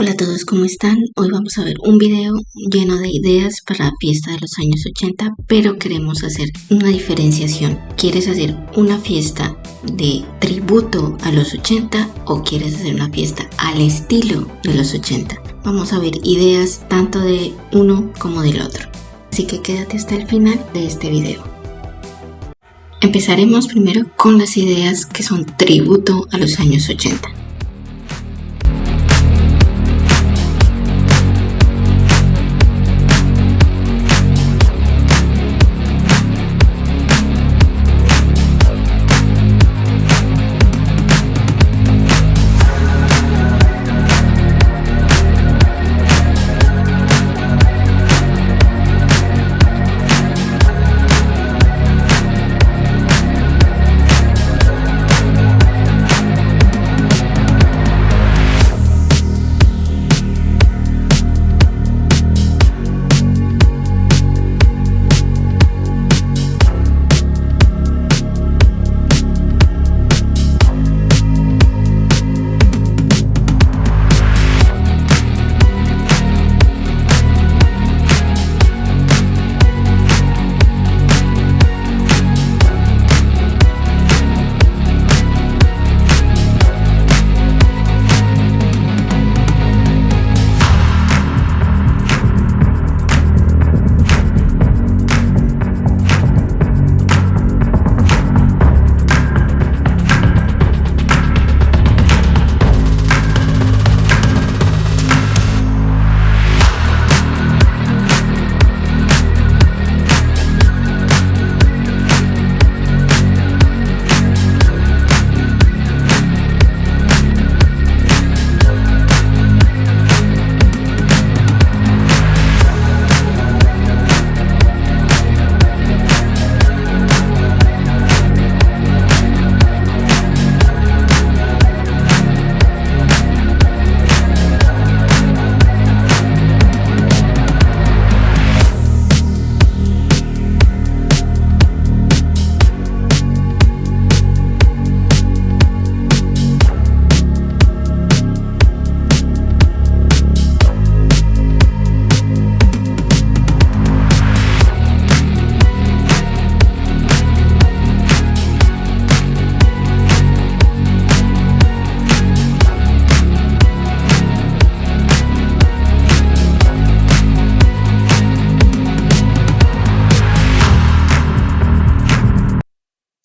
Hola a todos, ¿cómo están? Hoy vamos a ver un video lleno de ideas para la fiesta de los años 80, pero queremos hacer una diferenciación. ¿Quieres hacer una fiesta de tributo a los 80 o quieres hacer una fiesta al estilo de los 80? Vamos a ver ideas tanto de uno como del otro. Así que quédate hasta el final de este video. Empezaremos primero con las ideas que son tributo a los años 80.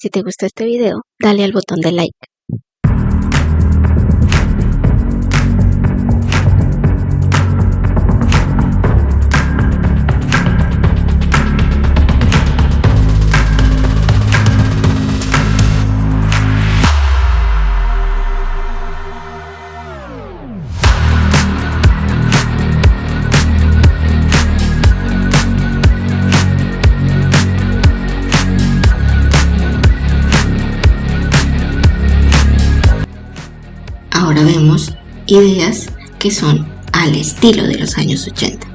Si te gustó este video, dale al botón de like. Ahora vemos ideas que son al estilo de los años 80.